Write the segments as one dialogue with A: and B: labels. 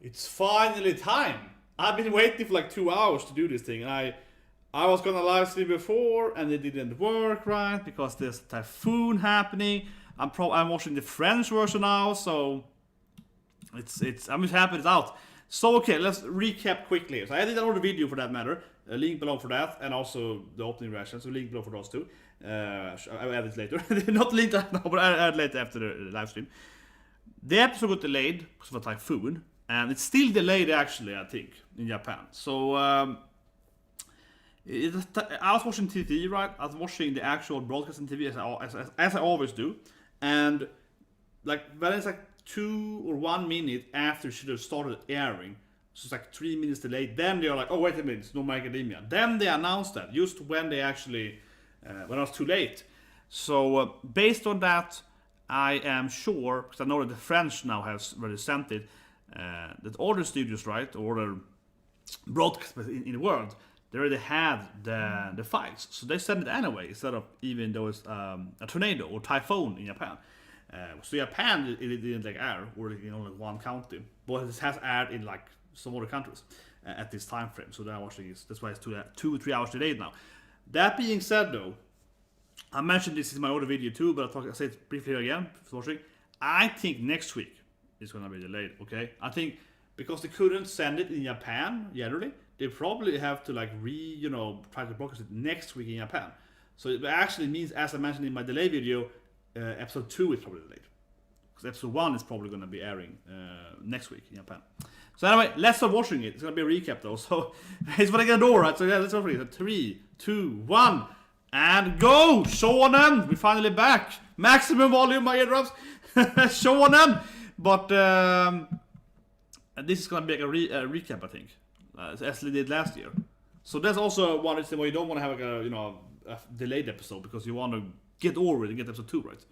A: It's finally time. I've been waiting for like 2 hours to do this thing, and I was gonna live stream before, and it didn't work right because there's Typhoon happening. I'm watching the French version now, so I'm just happy it's out. So okay, let's recap quickly. So I did another video for that matter, a link below for that, and also the opening reaction. So link below for those two. I'll add it later. Not linked right now, but I'll add later after the live stream. The episode got delayed because of a typhoon, and it's still delayed actually, I think, in Japan. So I was watching TV, right? I was watching the actual broadcasting TV as I always do, and like when it's like 2 or 1 minute after it should have started airing, so it's like 3 minutes delayed. Then they're like, oh wait a minute, it's no My Academia. Then they announced that just when they actually when it was too late. So based on that, I am sure, because I know that the French now has already sent it, that all the studios, right, or the broadcasters in the world, they already had the files, so they sent it anyway, instead of even though it's a tornado or typhoon in Japan. So Japan, it didn't like air, or in only one county, but it has aired in like some other countries at this time frame. So they're watching this. That's why it's 2 or 3 hours delayed now. That being said, though, I mentioned this in my other video too, but I'll say it briefly again for watching. I think next week is gonna be delayed. Okay, I think because they couldn't send it in Japan generally, they probably have to like try to broadcast it next week in Japan. So it actually means, as I mentioned in my delay video, episode 2 is probably delayed, because episode 1 is probably gonna be airing next week in Japan. So anyway, let's start watching it. It's gonna be a recap though, so it's what I gotta do, right? So yeah, let's start with it. 3, 2, 1, and go! Shonen! We're finally back! Maximum volume, my eardrums! Shonen! But this is gonna be like a recap, I think, as they did last year. So that's also one reason why you don't want to have like a delayed episode, because you want to get over it and get episode 2 right.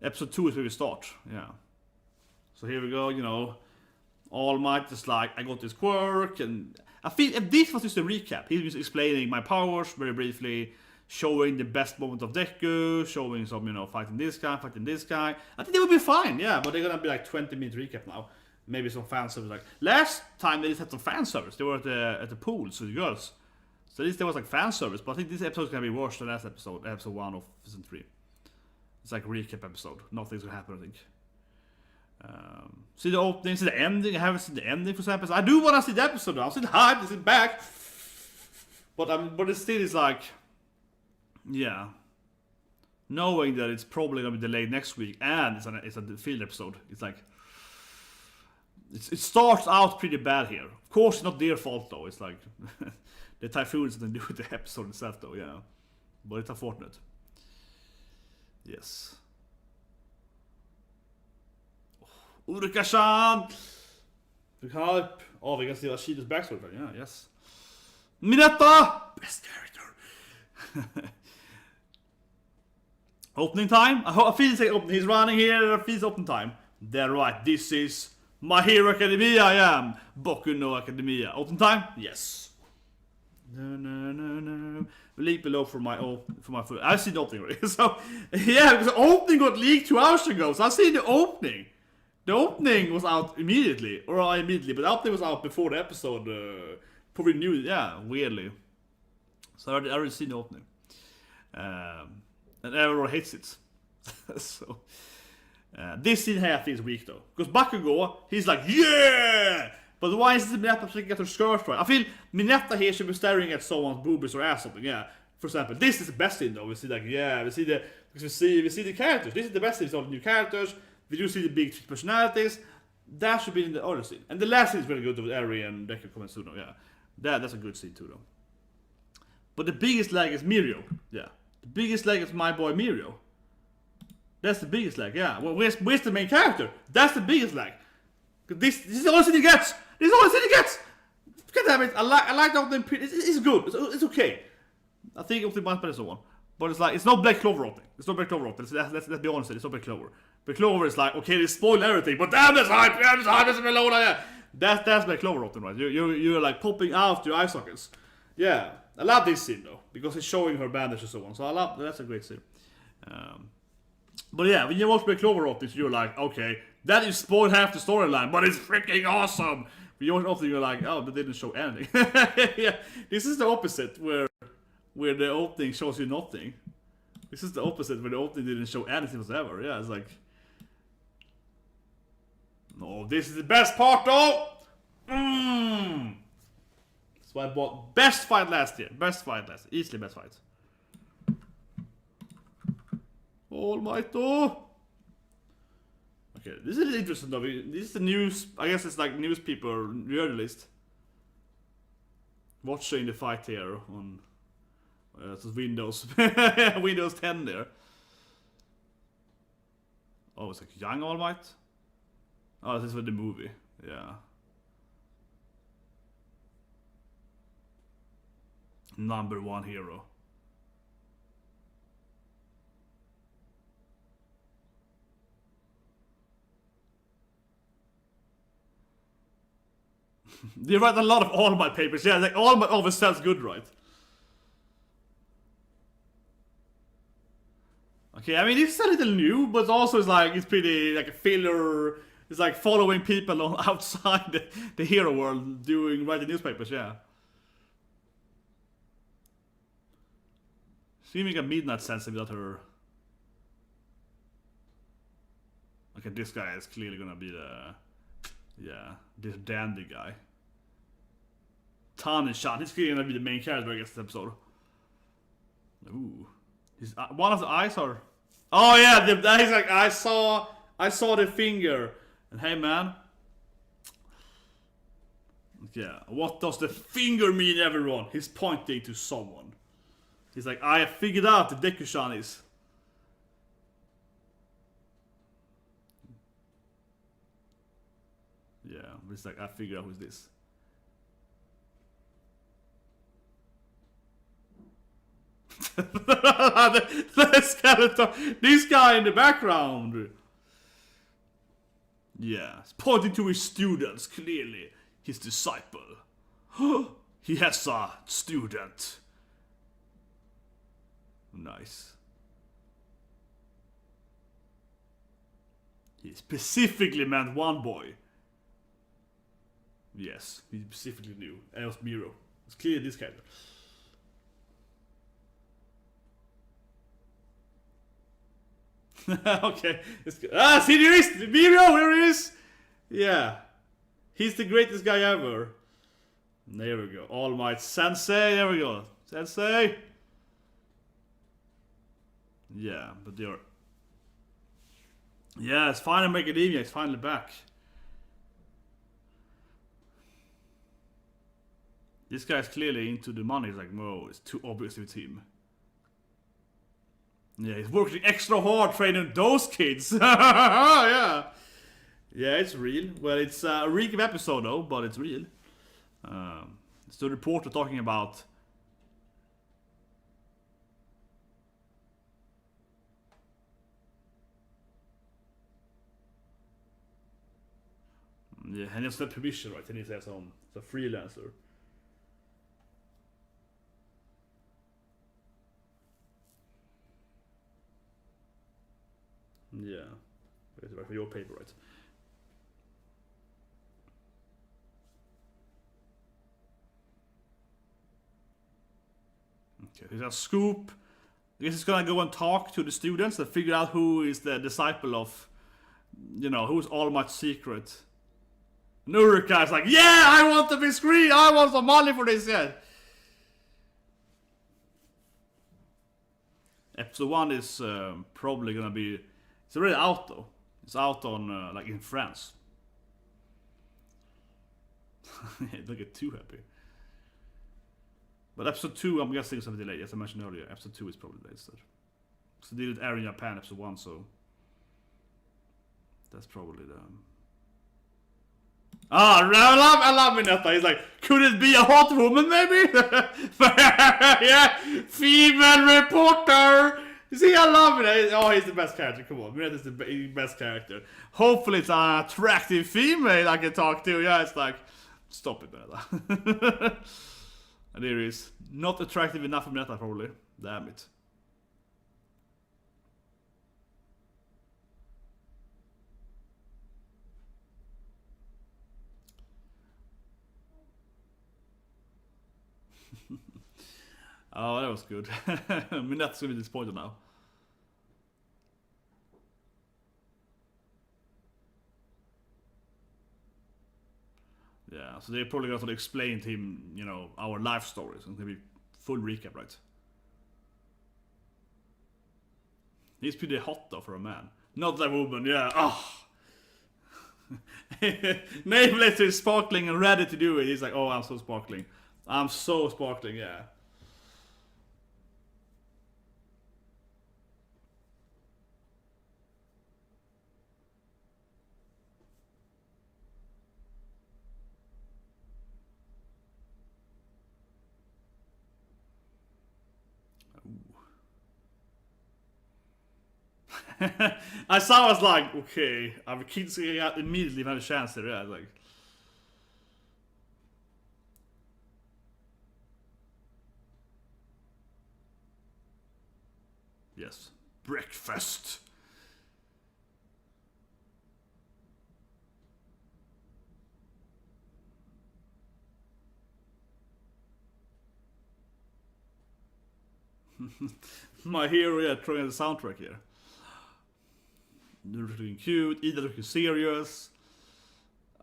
A: Episode 2 is where we start, yeah. So here we go, All Might is like, I got this quirk, and I feel if this was just a recap, he was explaining my powers very briefly, showing the best moment of Deku, showing some, fighting this guy. I think they would be fine, yeah, but they're gonna be like 20-minute recap now. Maybe some fan service. Like last time they just had some fan service. They were at the pool, so the girls. So at least there was like fan service, but I think this episode is gonna be worse than last episode 1 of season 3. It's like a recap episode. Nothing's gonna happen, I think. See the opening, see the ending. I haven't seen the ending for some episodes. I do want to see the episode now. See the hype, is it back? But it still is like, yeah, knowing that it's probably gonna be delayed next week and it's a field episode. It's like it starts out pretty bad here. Of course, it's not their fault though. It's like the typhoon is gonna do with the episode itself though, yeah. But it's unfortunate. Yes. Uruka-chan! Vi kan see Shido's backstory. Yeah, yes. Minetta! Best character! Opening time? I feel like opening. He's running here. I feel it's opening time. They're right. This is My Hero Academia. I am Boku no Academia. Opening time? Yes. No. Link below for my foot. I've seen the opening already. So yeah, because the opening got leaked 2 hours ago. So I've seen the opening. The opening was out immediately, but the opening was out before the episode. Probably knew, yeah, weirdly. So I already seen the opening. And everyone hates it. So this scene here is weak though, because Bakugo, he's like, yeah! But why is Minetta picking at her skirt right? I feel Minetta here should be staring at someone's boobies or ass something, yeah. For example, this is the best scene though. We see like, yeah, we see the characters. This is the best scene, all the new characters. We do see the big personalities. That should be in the other scene. And the last scene is very good with Eri and Deku coming soon, yeah. That's a good scene too though. But the biggest lag is Mirio, yeah. The biggest lag is my boy Mirio. That's the biggest lag, yeah. Well, where's the main character? That's the biggest lag. This is the only thing he gets. This is the only thing he gets. God damn it! I like the opening. It's good. It's okay. I think opening much better than someone. But it's like, it's no Black Clover opening. It's no Black Clover opening. Let's be honest. It's no Black Clover. Black Clover is like, okay, they spoil everything, but damn this hype, it's a Melona, yeah. That's Black Clover opening, right? You're like popping out your eye sockets. Yeah, I love this scene though, because it's showing her bandage and so on. So that's a great scene. But yeah, when you watch Black Clover openings, you're like, okay, That you spoiled half the storyline, but it's freaking awesome. But you often you're like, oh, they didn't show anything. Yeah, this is the opposite, where the opening shows you nothing. This is the opposite, where the opening didn't show anything whatsoever. Yeah, it's like, no, this is the best part though. That's why I bought best fight last year. Best fight last year. Easily best fight. All Might though. Okay, this is interesting though. This is the news. I guess it's like newspaper journalist watching the fight here on Windows Windows 10 there. Oh, it's like young All Might. Oh, this is for the movie. Yeah. #1 hero. They write a lot of All Might papers. Yeah, like All Might always sounds good, right? Okay, I mean it's a little new, but also it's like it's pretty like a filler. It's like following people on outside the hero world writing newspapers. Yeah. She make a midnight sense without her. Okay, this guy is clearly gonna be this dandy guy. Tanishan, he's clearly gonna be the main character I guess this episode. Ooh, one of the eyes are. Oh yeah, he's like I saw the finger, and hey man. Yeah, what does the finger mean, everyone? He's pointing to someone. He's like, I figured out the Deku-chan is. Yeah, it's like, I figured out who's this. the skeleton. This guy in the background. Yeah, he's pointing to his students, clearly. His disciple. He has a student. Nice. He specifically meant one boy. Yes, he specifically knew. And it was Mirio. It's clearly this character. Okay. See, there is Mirio, there he is! Yeah. He's the greatest guy ever. There we go. All Might Sensei, there we go. Sensei! Yeah, but they're... Yeah, it's finally Macadamia, it's finally back. This guy's clearly into the money. He's like, no, it's too obvious with him. Yeah, he's working extra hard training those kids. Yeah. Yeah, it's real. Well, it's a recap episode though, but it's real. It's the reporter talking about... Yeah, and it's not permission, right? And he says it's a freelancer. Yeah, it's right for your paper, right? Okay, here's a scoop. I guess he's gonna go and talk to the students and figure out who is the disciple of, you know, who's All Might's secret. And Urika's like, yeah, I want to be screened. I want some money for this, yeah. Episode 1 is probably gonna be... It's already out though. It's out on, like in France. Don't get too happy. But episode 2, I'm guessing, is something delayed. As I mentioned earlier, episode 2 is probably delayed instead. So they did air in Japan, episode 1, so... That's probably the... I love Mineta. He's like, could it be a hot woman, maybe? Yeah, female reporter. You see, I love it. Oh, he's the best character. Come on, Mineta's the best character. Hopefully, it's an attractive female I can talk to. Yeah, it's like, stop it, Mineta. And there he is. Not attractive enough for Mineta, probably. Damn it. Oh, that was good. Minette's gonna be disappointed now. Yeah, so they're probably gonna explain to him, you know, our life stories. And maybe full recap, right? He's pretty hot though for a man. Not that woman, yeah. Oh. Nameless is sparkling and ready to do it. He's like, oh, I'm so sparkling. I'm so sparkling, yeah. I saw, I was like, okay, our kids immediately had a chance there, yeah, like. Yes, breakfast. My hero, yeah, throwing the soundtrack here. They're looking cute, either looking serious.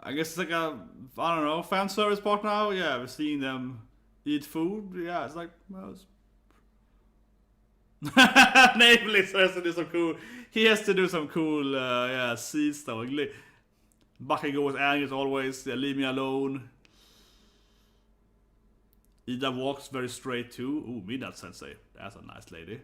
A: I guess it's like a, I don't know, fan service part now. Yeah, we're seeing them eat food. Yeah, it's like, well, it's... Nameless has to do some cool. He has to do some cool, yeah, sea stuff. Bucky goes angry as always. Yeah, leave me alone. Ida walks very straight too. Ooh, Midnight Sensei. That's a nice lady.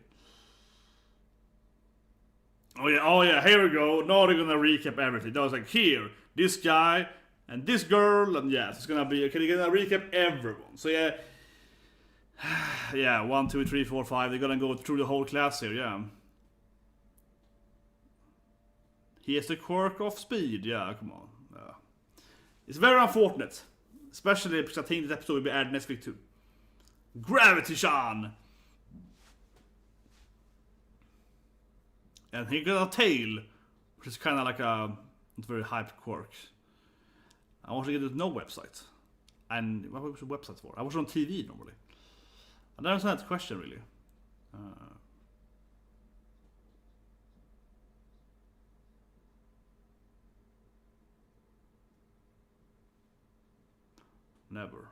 A: Oh yeah, here we go. Now they're gonna recap everything. That was like, here, this guy, and this girl, and yeah, it's gonna be, okay, they're gonna recap everyone. So yeah, yeah, 1, 2, 3, 4, 5, they're gonna go through the whole class here, yeah. He has the quirk of speed, yeah, come on. It's very unfortunate, especially because I think this episode will be aired next week too. Gravity-chan! And he got a tail, which is kind of like a very hyped quirk. I want to get it no website. And what was the website for? I watch it on TV normally. I don't understand that question really. Never.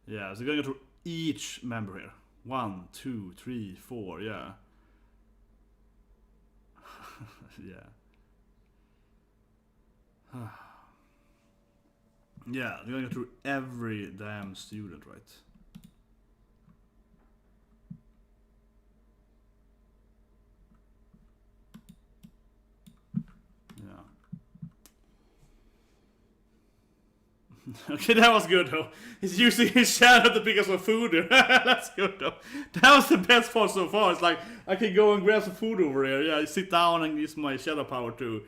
A: Yeah, so going to each member here. 1, 2, 3, 4, yeah. Yeah. Yeah, they're gonna go through every damn student, right? Yeah. Okay, that was good though. He's using his shadow to pick up some food. That's good though. That was the best part so far. It's like, I can go and grab some food over here. Yeah, I sit down and use my shadow power too.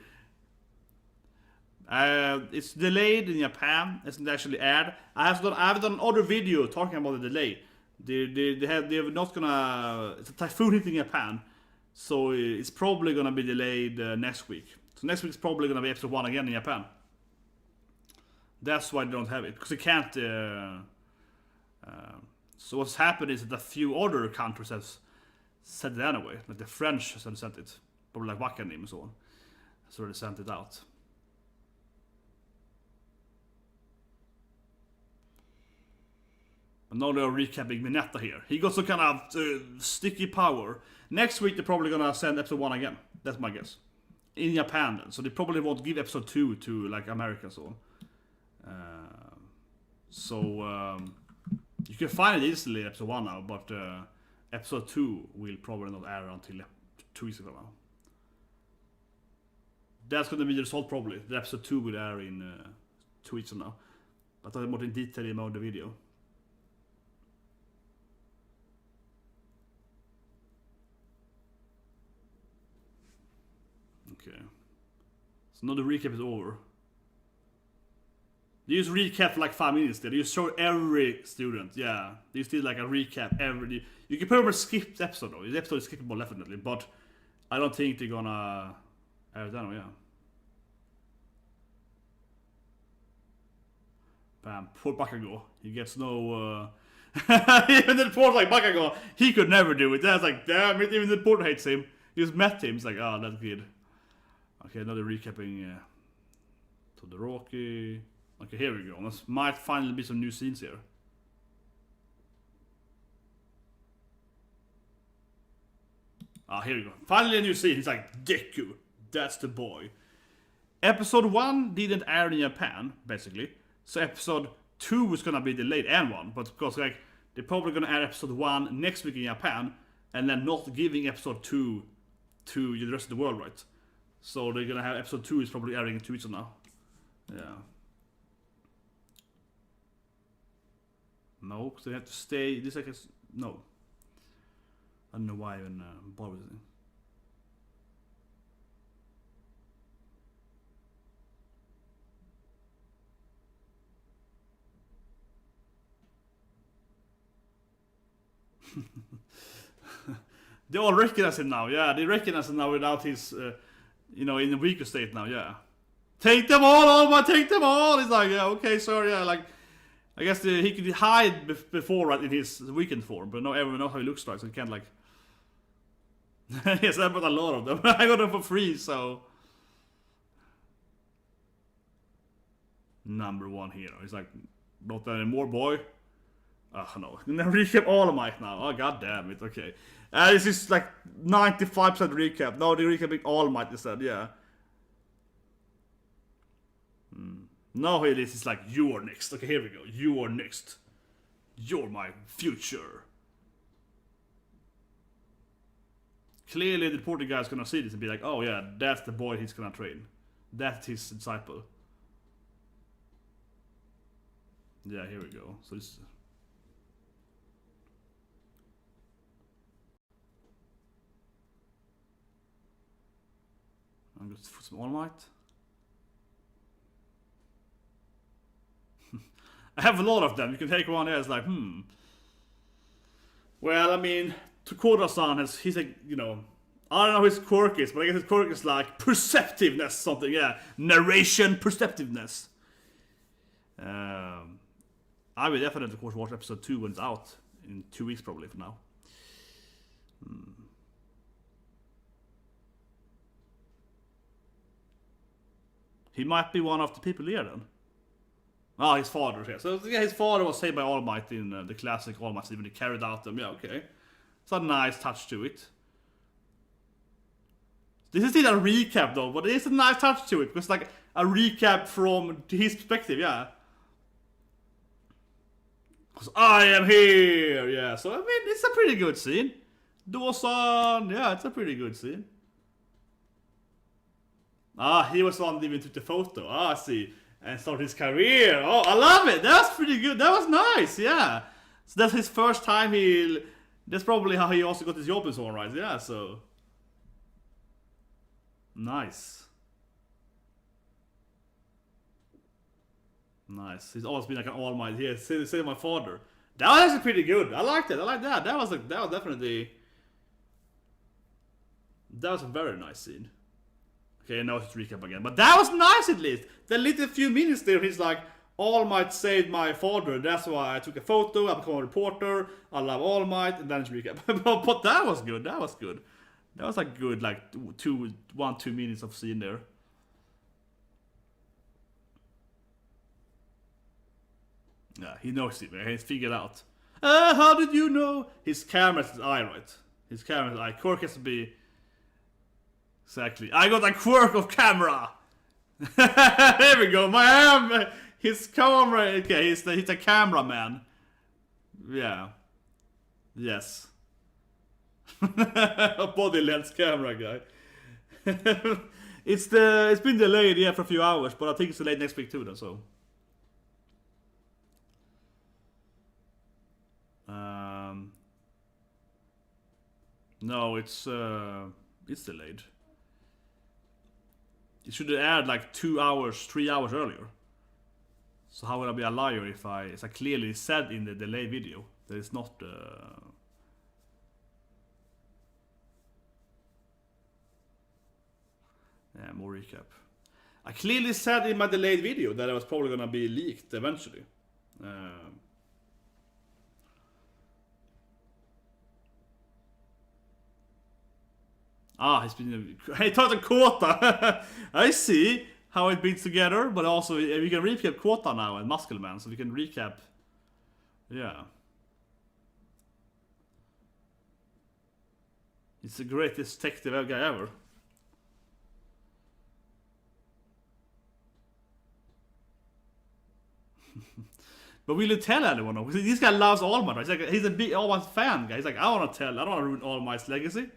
A: It's delayed in Japan. It's not actually aired. I've done another video talking about the delay. They're not gonna. It's a typhoon hitting Japan, so it's probably gonna be delayed next week. So next week's probably gonna be episode 1 again in Japan. That's why they don't have it, because they can't. So what's happened is that a few other countries have sent it anyway. Like the French have sent it, probably like Wakanim and so on. So they sent it out. And now they're recapping Mineta here. He got some kind of sticky power. Next week they're probably gonna send episode 1 again. That's my guess. In Japan then. So they probably won't give episode 2 to like America and so on. You can find it easily episode 1 now, but episode 2 will probably not air until 2 weeks ago now. That's gonna be the result probably. The episode 2 will air in 2 weeks from now. But I'll more in detail about the video. Okay. So now the recap is over. They just recap for like 5 minutes there. They just show every student, yeah. They just did like a recap every... You can probably skip the episode though. The episode is skippable definitely, but I don't think they're gonna air it down, yeah. Bam. Poor Bakugo. He gets no... even the reporter like Bakugo, he could never do it. That's like, damn it, even the reporter hates him. He just met him. It's like, oh, that's good. Okay, another recapping Todoroki. Okay, here we go. This might finally be some new scenes here. Ah, here we go. Finally a new scene. He's like, Deku, that's the boy. Episode 1 didn't air in Japan, basically. So episode 2 was gonna be delayed and 1. But of course, like, they're probably gonna air episode 1 next week in Japan. And then not giving episode 2 to the rest of the world, right? So they're gonna have episode 2 is probably airing in 2 weeks from now. Yeah. No, because they have to stay. This like no. I don't know why I even bothered with it. They all recognize him now, yeah. They recognize him now without his, in a weaker state now, yeah. Take them all, Alma, take them all! He's like, yeah, okay, sorry, yeah, like... I guess he could hide before, right, in his weakened form, but now everyone knows how he looks like, so he can't, like... Yes, I bought a lot of them. I got them for free, so... Number 1 hero. He's like, not anymore, boy. Oh, no. Now recap All Might now. Oh, god damn it, okay. This is like 95% recap. No, they're recapping All Might instead, yeah. Now it is, it's like, you're next. Okay, here we go. You are next. You're my future. Clearly the reporter guy's gonna see this and be like, oh yeah, that's the boy he's gonna train. That's his disciple. Yeah, here we go. So this... I'm going to put some All Might. I have a lot of them. You can take one there. It's like, Well, I mean, Tokura-san has, he's like, I don't know his quirk is, but I guess his quirk is like perceptiveness, something, yeah. Narration perceptiveness. I will definitely, of course, watch episode 2 when it's out. In 2 weeks, probably, for now. He might be one of the people here, then. Ah, his father here. So yeah, his father was saved by All Might in the classic All Might, even he carried out them. Yeah, okay. It's a nice touch to it. This is still a recap though, but it is a nice touch to it because like a recap from his perspective, yeah. Because I am here, yeah. So I mean, it's a pretty good scene. Dawson, yeah, it's a pretty good scene. Ah, he was the one that even took the photo. Ah, I see. And start his career. Oh, I love it. That was pretty good. That was nice. Yeah. So that's his first time. That's probably how he also got his job in Sunrise. Yeah. So nice. Nice. He's always been like an All Might. Here, say my father. That was actually pretty good. I liked it. I like that. That was definitely. That was a very nice scene. Okay, now it's recap again. But that was nice at least. The little few minutes there, he's like, All Might saved my father. That's why I took a photo. I became a reporter. I love All Might. And then it's recap. But that was good. That was good. That was like good, like 2 minutes of scene there. Yeah, he knows it, man. He's figured out. How did you know? His camera's his eye, right? His camera's eye. Quirk has to be... Exactly. I got a quirk of camera. There we go. My arm. His camera. Okay, he's a cameraman. Yeah. Yes. A body lens camera guy. It's been delayed, yeah, for a few hours, but I think it's delayed next week too, then. So. No, it's delayed. It should have aired like 2 hours, 3 hours earlier. So how would I be a liar if as I clearly said in the delay video that it's not... more recap. I clearly said in my delayed video that it was probably gonna be leaked eventually. He's been. Hey, talk to Kota! I see how it beats together, but also we can recap Kota now and Muscle Man, so we can recap. Yeah. He's the greatest detective guy ever. But will you tell anyone? Because this guy loves All Might, right? He's a big All Might fan guy. He's like, I don't want to tell. I don't want to ruin All Might's legacy.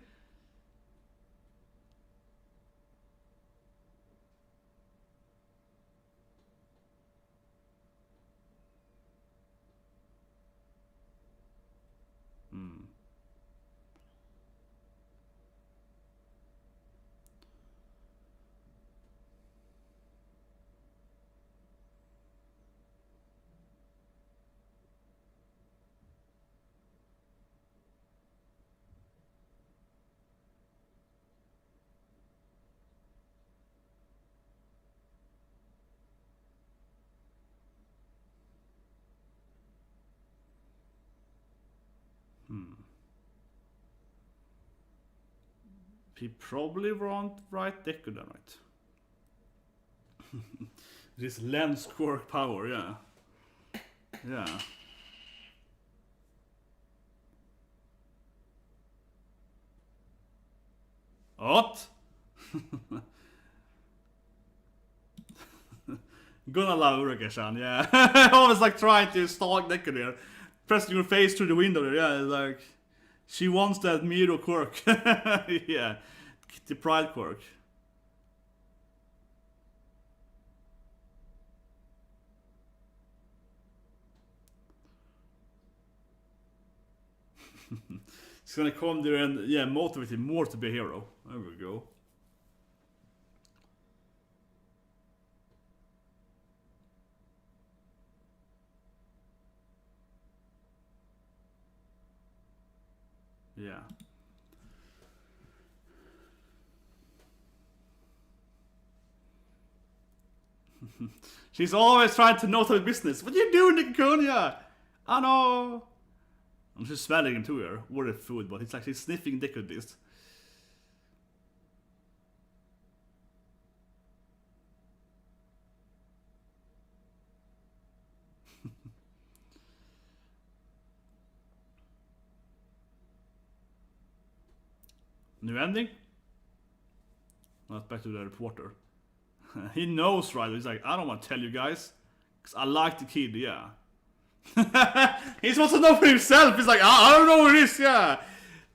A: He probably won't write Deku then, right? This lens quirk power, yeah. Yeah. What? Gonna love Uraka-chan, yeah. Always like trying to stalk Deku there. Pressing her face through the window there, yeah. It's like, she wants that Mirio quirk. Yeah. The pride quirk. It's gonna come there and, yeah, motivate him more to be a hero. There we go. Yeah. She's always trying to know her business. What are you doing, Nikunya? I know. And she's smelling him too here. Or the food, but it's like she's sniffing Deku this. New ending? Not back to the reporter. He knows, right? He's like, I don't want to tell you guys. Because I like the kid, yeah. He's supposed to know for himself. He's like, I don't know who it is, yeah.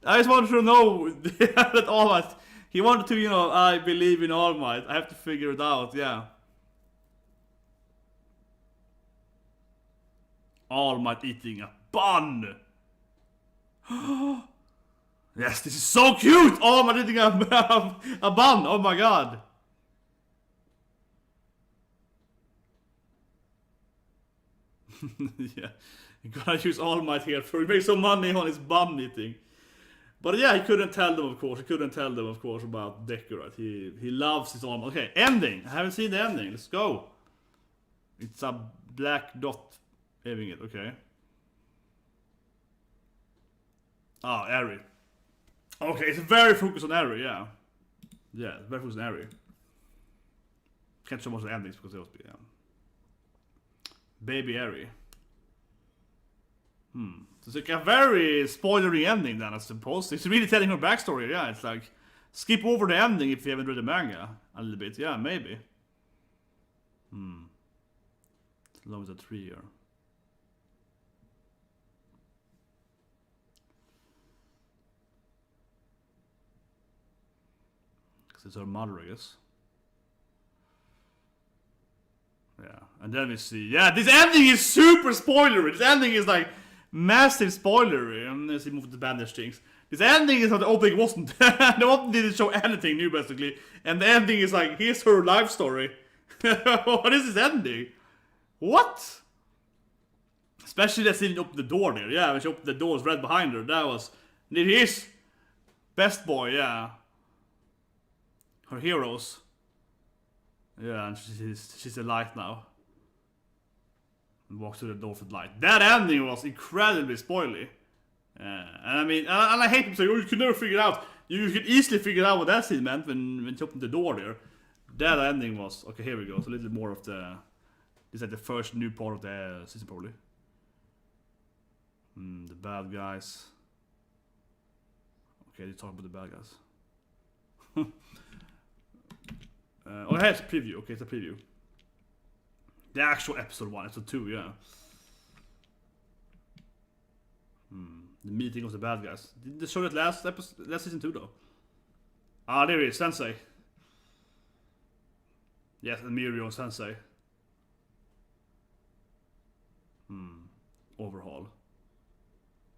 A: I just wanted to know that All Might. He wanted to, you know, I believe in All Might. I have to figure it out, yeah. All Might eating a bun. Yes, this is so cute! All Might eating a bun, oh my god. Yeah, you gotta use All Might here for he makes some money on his bun eating. But yeah, he couldn't tell them, of course. He couldn't tell them, of course, about Deku, right? He loves his All Might. Okay, ending. I haven't seen the ending. Let's go. It's a black dot having it. Okay. Ah, Eri. Okay, it's very focused on Eri. Yeah. Yeah, very focused on Eri. Can't show much of the endings because it was yeah. Baby Eri. So it's like a very spoilery ending then, I suppose. It's really telling her backstory, yeah. It's like, skip over the ending if you haven't read the manga a little bit. Yeah, maybe. As long as a 3 year. Because it's her mother, I guess. Yeah, and then we see, yeah, this ending is super spoilery. This ending is like massive spoilery. And as he moved the bandage things, this ending is what the opening wasn't. The opening didn't show anything new, basically. And the ending is like, here's her life story. What is this ending? What? Especially that she didn't open the door there. Yeah, when she opened the door, it was right behind her. That was, it is best boy, yeah. Her heroes. Yeah, and she's a light now. and walks to the door with light. That ending was incredibly spoily. And I mean, and I hate people saying, "Oh, you could never figure it out." You could easily figure out what that scene meant when you opened the door there. That ending was okay. Here we go. So a little more of the. This is like the first new part of the season, probably. The bad guys. Okay, let's talk about the bad guys. Oh, here's a preview. Okay, it's a preview. The actual episode 1, episode 2, yeah. The meeting of the bad guys. Did they show that last season 2 though? Ah, there he is, Sensei. Yes, and Mirio Sensei. Overhaul.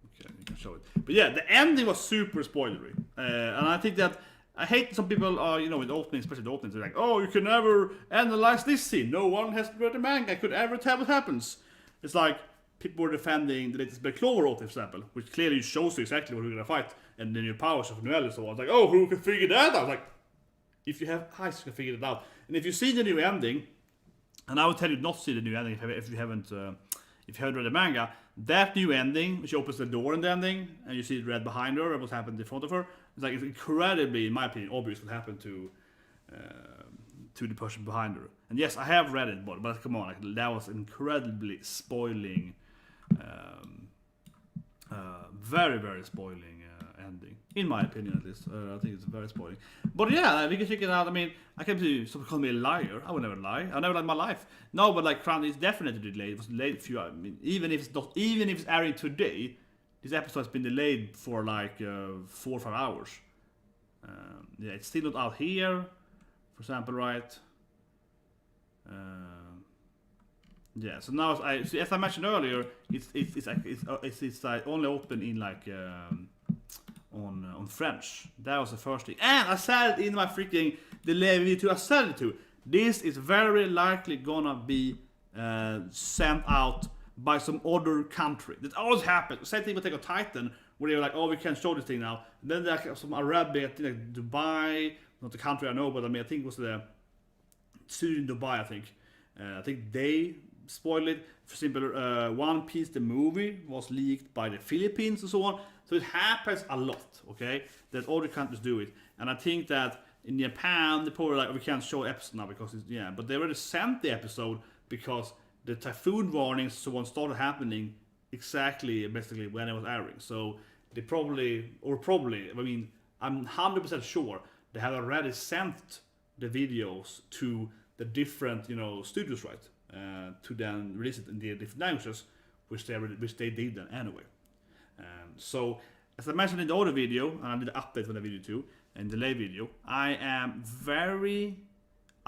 A: Okay, you can show it. But yeah, the ending was super spoilery. And I think that I hate some people are, you know, with openings, especially the openings, they're like, "Oh, you can never analyze this scene. No one has read the manga could ever tell what happens." It's like people were defending the latest Black Clover opening, for example, which clearly shows you exactly what we're gonna fight and the new powers of Noelle and so on. It's like, "Oh, who can figure that out?" Like, if you have eyes, you can figure it out. And if you see the new ending, and I would tell you not to see the new ending if you haven't read the manga, that new ending, which opens the door in the ending, and you see it red behind her, and what happened in front of her, it's incredibly, in my opinion, obvious what happened to the person behind her. And yes, I have read it, but come on, like, that was incredibly spoiling, very, very spoiling ending, in my opinion at least. I think it's very spoiling. But yeah, we can check it out. I mean, I can't see someone call me a liar. I would never lie. I never lied in my life. No, but like Crown is definitely delayed. It was delayed a few. I mean, even if it's airing today, this episode has been delayed for like 4 or 5 hours. Yeah, it's still not out here, for example, right? Yeah, so now as I mentioned earlier, it's only open in like on French. That was the first thing, and I said it in my freaking delay video too. I said it too. This is very likely gonna be sent out by some other country. That always happens. Same thing with Attack on Titan, where they're like, "Oh, we can't show this thing now." And then there's some Arabic, I think like Dubai, not the country I know, but I mean I think it was the studio in Dubai. I think they spoiled it. For example, One Piece the movie was leaked by the Philippines and so on. So it happens a lot, okay? That other countries do it, and I think that in Japan they probably like, "We can't show episode now because it's, yeah," but they already sent the episode because the typhoon warnings so on started happening exactly basically when it was airing. So they probably, I mean, I'm 100% sure they have already sent the videos to the different, you know, studios, right? To then release it in the different languages, which they did then anyway. So as I mentioned in the other video, and I did an update on the video too, and delay video, I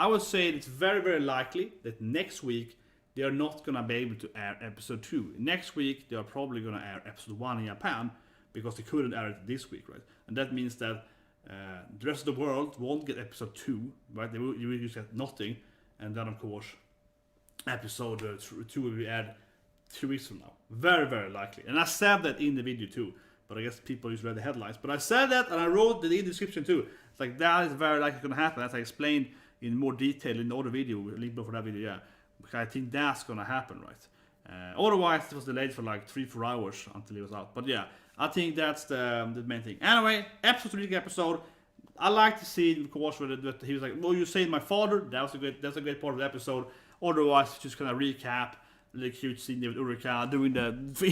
A: would say it's very, very likely that next week they are not gonna be able to air episode 2. Next week they are probably gonna air episode 1 in Japan because they couldn't air it this week, right? And that means that the rest of the world won't get episode 2, right? You will just get nothing, and then of course episode 2 will be aired 2 weeks from now. Very, very likely. And I said that in the video too, but I guess people just read the headlines. But I said that, and I wrote in the description too. It's like that is very likely going to happen, as I explained in more detail in the other video, link below for that video, yeah. Because I think that's going to happen, right? Otherwise, it was delayed for like 3-4 hours until it was out. But yeah, I think that's the main thing. Anyway, episode. I like to see it, of course, that he was like, "Well, you saved my father." That's a great part of the episode. Otherwise, just kind of recap the cute scene with Urika doing the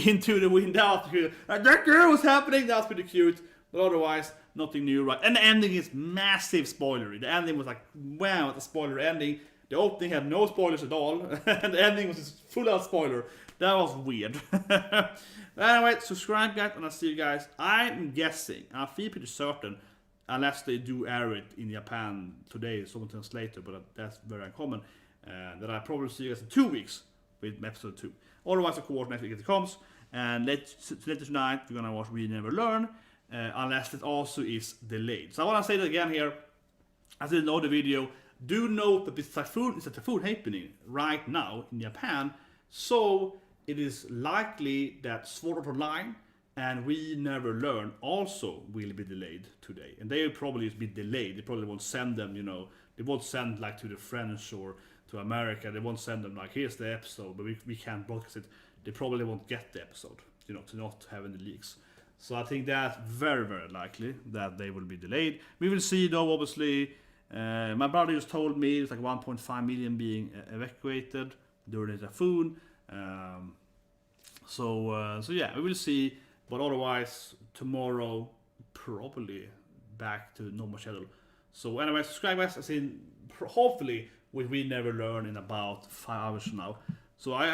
A: into the wind out. That girl was happening. That's pretty cute. But otherwise, nothing new, right? And the ending is massive spoilery. The ending was like, wow, the spoiler ending. The opening had no spoilers at all, and the ending was just full of spoiler. That was weird. Anyway, subscribe, guys, and I'll see you guys. I'm guessing, I feel pretty certain, unless they do air it in Japan today, sometimes later, but that's very uncommon, that I probably see you guys in 2 weeks with episode 2. Otherwise, of course, next week it comes, and later tonight we're gonna watch We Never Learn, unless it also is delayed. So I want to say that again here, as in the video. Do note that this typhoon is a typhoon happening right now in Japan, so it is likely that Sword Art Online and We Never Learn also will be delayed today, and they will probably be delayed. They probably won't send them, you know, they won't send like to the French or to America, they won't send them like, here's the episode, but we can't broadcast it. They probably won't get the episode, you know, to not have any leaks. So I think that's very, very likely that they will be delayed. We will see though, obviously. My brother just told me it's like 1.5 million being evacuated during the typhoon. So yeah, we will see. But otherwise, tomorrow, probably back to normal schedule. So anyway, subscribe guys. I think hopefully we never learn in about 5 hours from now. So I